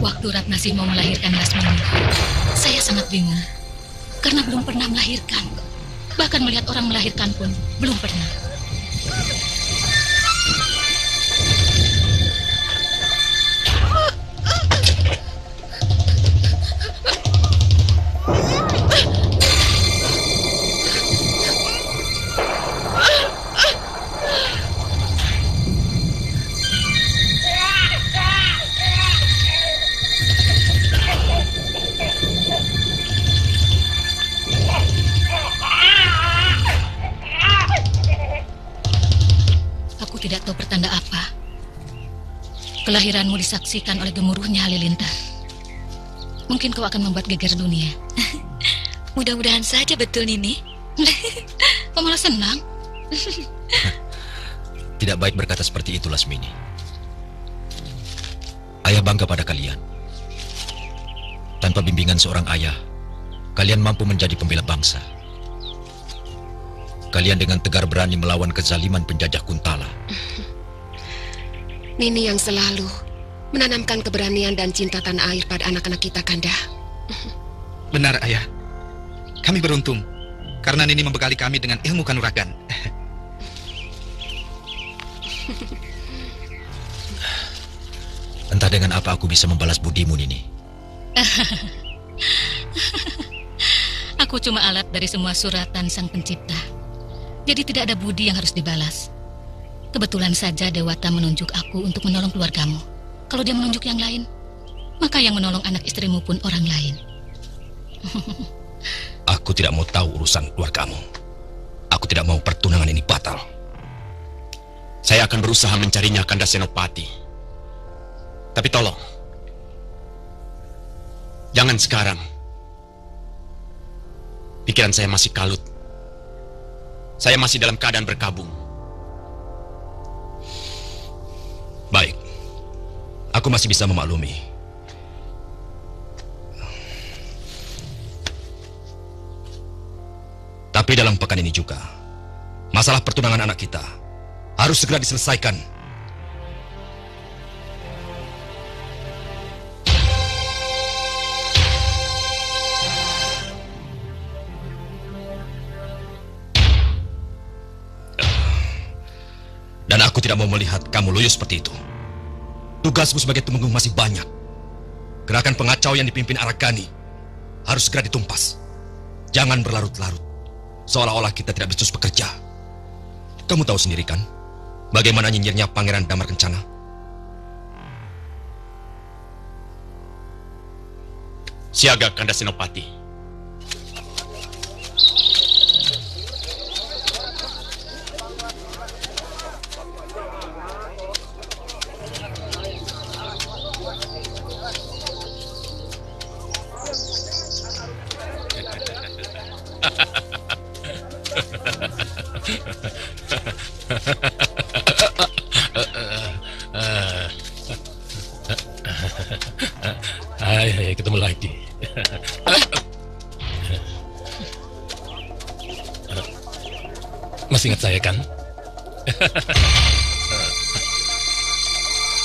Waktu Ratnasih mau melahirkan Lasmini, saya sangat bingung. Karena belum pernah melahirkan. Bahkan melihat orang melahirkan pun belum pernah. Tidak tahu pertanda apa. Kelahiranmu disaksikan oleh gemuruhnya halilintar. Mungkin kau akan membuat geger dunia. Mudah-mudahan saja betul, Nini. Kau malah senang. Tidak baik berkata seperti itu, Lasmini. Ayah bangga pada kalian. Tanpa bimbingan seorang ayah, kalian mampu menjadi pembela bangsa. Kalian dengan tegar berani melawan kezaliman penjajah Kuntala. Nini yang selalu menanamkan keberanian dan cinta tanah air pada anak-anak kita, Kanda. Benar, Ayah. Kami beruntung karena Nini membekali kami dengan ilmu kanuragan. Entah dengan apa aku bisa membalas budimu, Nini. Aku cuma alat dari semua suratan Sang Pencipta. Jadi tidak ada budi yang harus dibalas. Kebetulan saja Dewata menunjuk aku untuk menolong keluargamu. Kalau dia menunjuk yang lain, maka yang menolong anak istrimu pun orang lain. Aku tidak mau tahu urusan keluargamu. Aku tidak mau pertunangan ini batal. Saya akan berusaha mencarinya, Kanda Senopati. Tapi tolong, jangan sekarang. Pikiran saya masih kalut. Saya masih dalam keadaan berkabung. Baik, aku masih bisa memaklumi. Tapi dalam pekan ini juga, masalah pertunangan anak kita harus segera diselesaikan. Dan aku tidak mau melihat kamu loyo seperti itu. Tugasmu sebagai tumenggung masih banyak. Gerakan pengacau yang dipimpin Aragani harus segera ditumpas. Jangan berlarut-larut, seolah-olah kita tidak becus bekerja. Kamu tahu sendiri kan, bagaimana nyinyirnya Pangeran Damar Kencana? Siaga, Kanda Senopati. Hai, ketemu lagi. Masih ingat saya kan?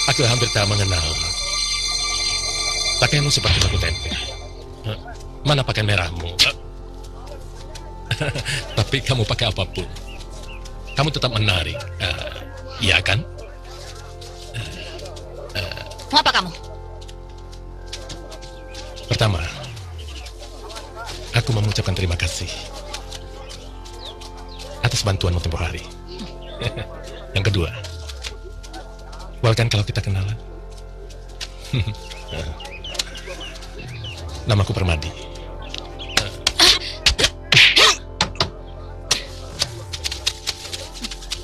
Aku hampir tak mengenal. Pakaianmu seperti batu tempe. Mana pakaian merahmu? Tapi kamu pakai apapun, kamu tetap menarik. Iya kan? Mau apa kamu? Pertama, aku mau mengucapkan terima kasih atas bantuanmu tempoh hari. Yang kedua, bolehkan kalau kita kenalan? Namaku Permadi.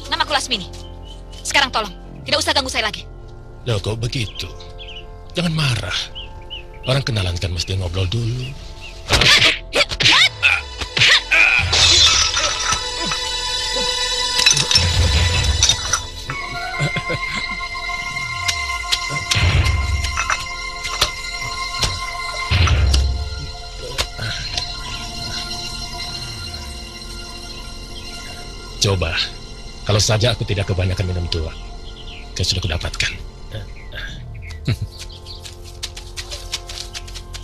Namaku Lasmini. Sekarang tolong, tidak usah ganggu saya lagi. Loh, kok begitu? Jangan marah. Orang kenalan kan mesti ngobrol dulu. Coba, kalau saja aku tidak kebanyakan minum tua, sudah kudapatkan.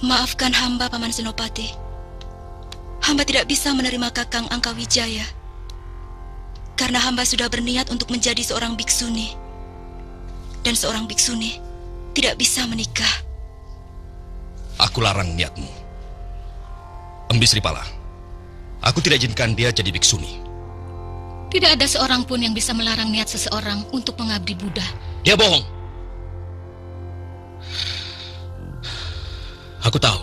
Maafkan hamba, Paman Senopati. Hamba tidak bisa menerima Kakang Angkawijaya. Karena hamba sudah berniat untuk menjadi seorang biksuni. Dan seorang biksuni tidak bisa menikah. Aku larang niatmu. Embi Sripala, aku tidak izinkan dia jadi biksuni. Tidak ada seorang pun yang bisa melarang niat seseorang untuk mengabdi Buddha. Dia bohong. Aku tahu,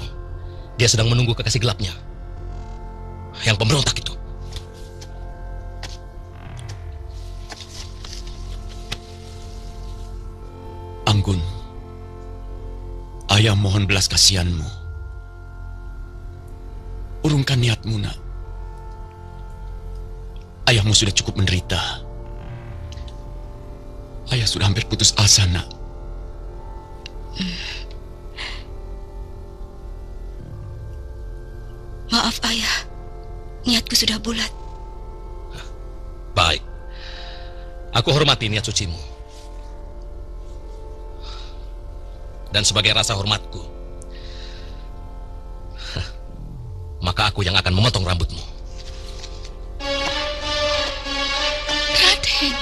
dia sedang menunggu kekasih gelapnya. Yang pemberontak itu. Anggun, ayah mohon belas kasihanmu. Urungkan niatmu, nak. Ayahmu sudah cukup menderita. Ayah sudah hampir putus asa, nak. Maaf, Ayah. Niatku sudah bulat. Baik. Aku hormati niat sucimu. Dan sebagai rasa hormatku, maka aku yang akan memotong rambutmu. Raden.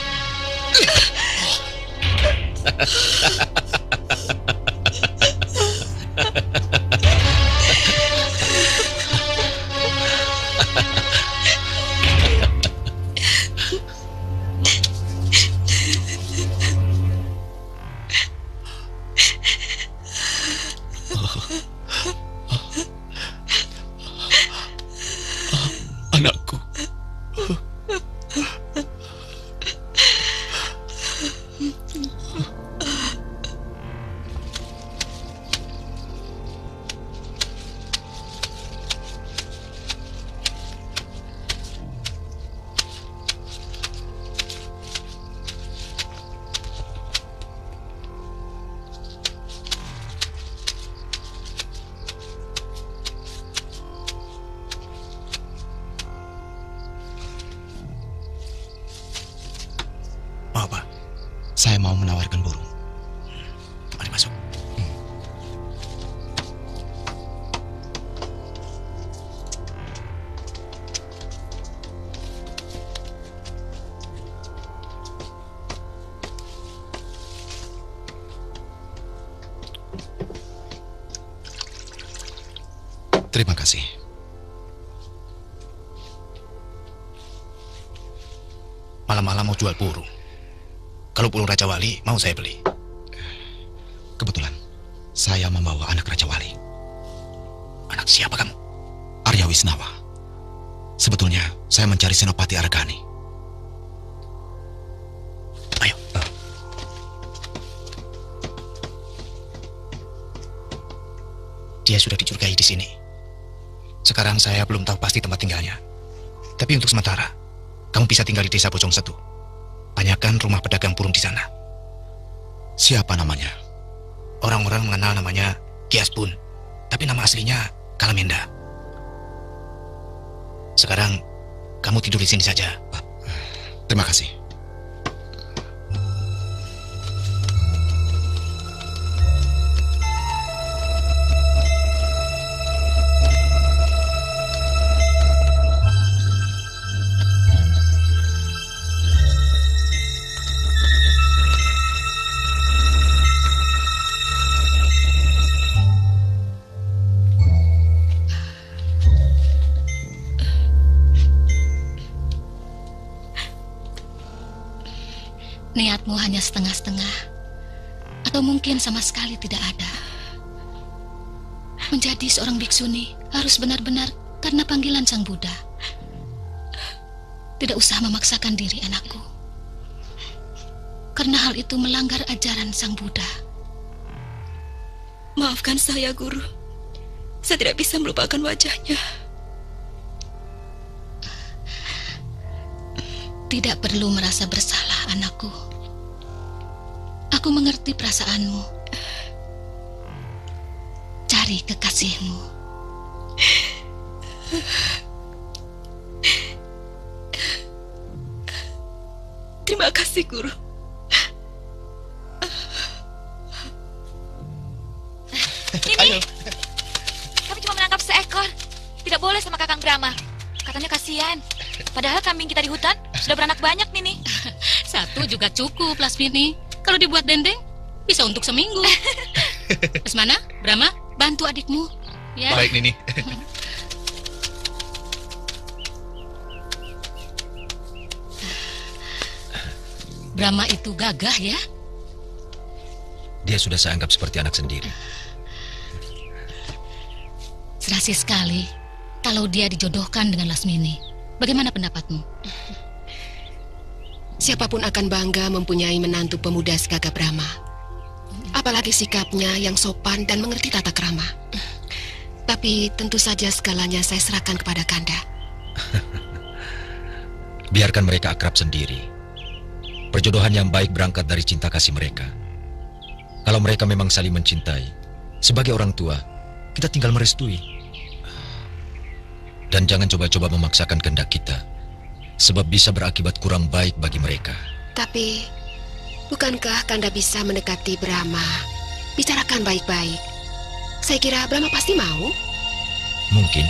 Anakku. Mau apa? Saya mau menawarkan burung. Mari masuk. Terima kasih. Malam-malam mau jual burung. Kalau burung Raja Wali, mau saya beli. Kebetulan, saya membawa anak Raja Wali. Anak siapa kamu? Arya Wisnawa. Sebetulnya, saya mencari Senopati Argani. Ayo. Dia sudah dicurigai di sini. Sekarang saya belum tahu pasti tempat tinggalnya. Tapi untuk sementara, kamu bisa tinggal di desa Bojong Setu. Banyakkan rumah pedagang burung di sana. Siapa namanya? Orang-orang mengenal namanya Kias Bun, tapi nama aslinya Kalamenda. Sekarang, kamu tidur di sini saja. Terima kasih. Niatmu hanya setengah-setengah, atau mungkin sama sekali tidak ada. Menjadi seorang biksuni harus benar-benar karena panggilan Sang Buddha. Tidak usah memaksakan diri, anakku. Karena hal itu melanggar ajaran Sang Buddha. Maafkan saya, Guru. Saya tidak bisa melupakan wajahnya. Tidak perlu merasa bersalah, anakku. Aku mengerti perasaanmu. Cari kekasihmu. Terima kasih, Guru. Ayo. ekor. Tidak boleh sama Kakang Brahma. Katanya kasihan. Padahal kambing kita di hutan sudah beranak banyak, Nini. Satu juga cukup, Lasmini. Kalau dibuat dendeng, bisa untuk seminggu. Lesmana, Brahma, bantu adikmu. Ya. Baik, Nini. Brahma itu gagah ya. Dia sudah saya anggap seperti anak sendiri. Serasi sekali kalau dia dijodohkan dengan Lasmini. Bagaimana pendapatmu? Siapapun akan bangga mempunyai menantu pemuda segagah Brahma. Apalagi sikapnya yang sopan dan mengerti tata krama. Tapi tentu saja segalanya saya serahkan kepada Kanda. Biarkan mereka akrab sendiri. Perjodohan yang baik berangkat dari cinta kasih mereka. Kalau mereka memang saling mencintai, sebagai orang tua, kita tinggal merestui. Dan jangan coba-coba memaksakan kehendak kita, sebab bisa berakibat kurang baik bagi mereka. Tapi, bukankah Kanda bisa mendekati Brahma? Bicarakan baik-baik. Saya kira Brahma pasti mau. Mungkin,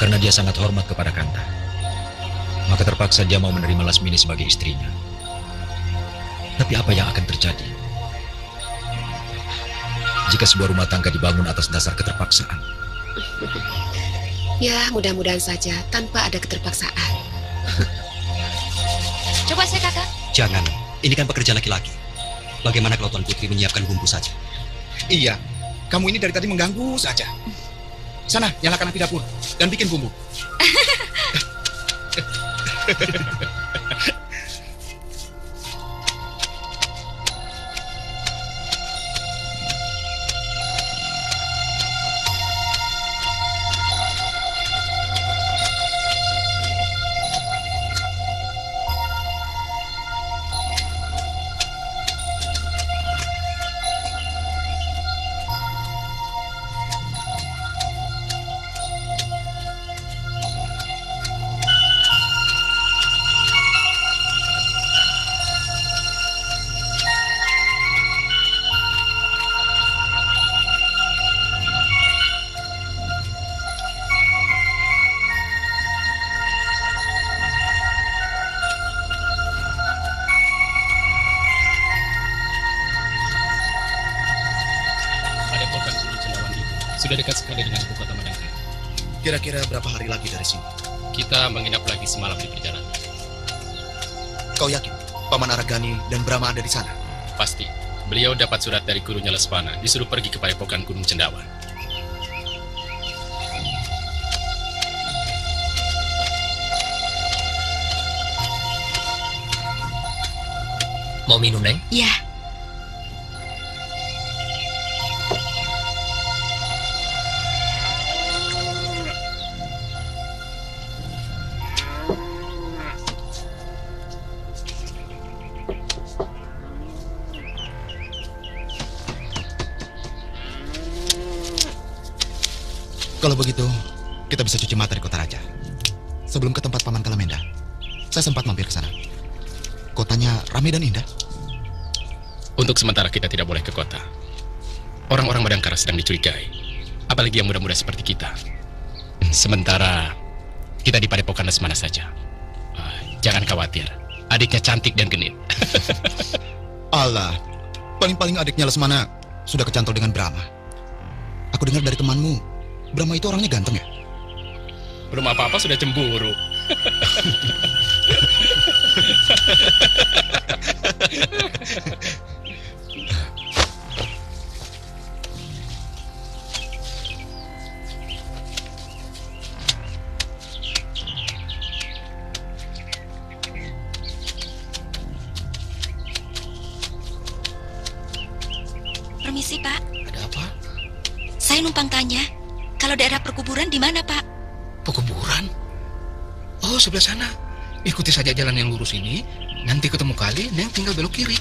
karena dia sangat hormat kepada Kanda. Maka terpaksa dia mau menerima Lasmini sebagai istrinya. Tapi apa yang akan terjadi jika sebuah rumah tangga dibangun atas dasar keterpaksaan? Ya, mudah-mudahan saja tanpa ada keterpaksaan. Coba saya, Kakak. Jangan, ini kan pekerjaan laki-laki. Bagaimana kalau Tuan Putri menyiapkan bumbu saja? Iya, kamu ini dari tadi mengganggu saja. Sana, nyalakan api dapur dan bikin bumbu. Sudah dekat sekali dengan ibu kota Madangkara. Kira-kira berapa hari lagi dari sini? Kita menginap lagi semalam di perjalanan. Kau yakin Paman Aragani dan Brahma ada di sana? Pasti. Beliau dapat surat dari gurunya Lesmana, disuruh pergi ke Padepokan Gunung Cendawan. Mau minum, Neng? Ya, Kalau begitu, kita bisa cuci mata di kota raja. Sebelum ke tempat Paman Kalamenda, saya sempat mampir ke sana. Kotanya ramai dan indah. Untuk sementara kita tidak boleh ke kota. Orang-orang Madangkara sedang dicurigai. Apalagi yang muda-muda seperti kita. Sementara kita di Padepokan Lesmana saja. Jangan khawatir, adiknya cantik dan genit. Allah, paling-paling adiknya Lesmana sudah kecantol dengan Brahma. Aku dengar dari temanmu, Brahma itu orangnya ganteng ya? Belum apa-apa sudah cemburu. permisi Pak. Ada apa? Saya numpang tanya, kalau daerah perkuburan di mana Pak? Pekuburan? Oh, sebelah sana. Ikuti saja jalan yang lurus ini. Nanti ketemu kali, Neng tinggal belok kiri.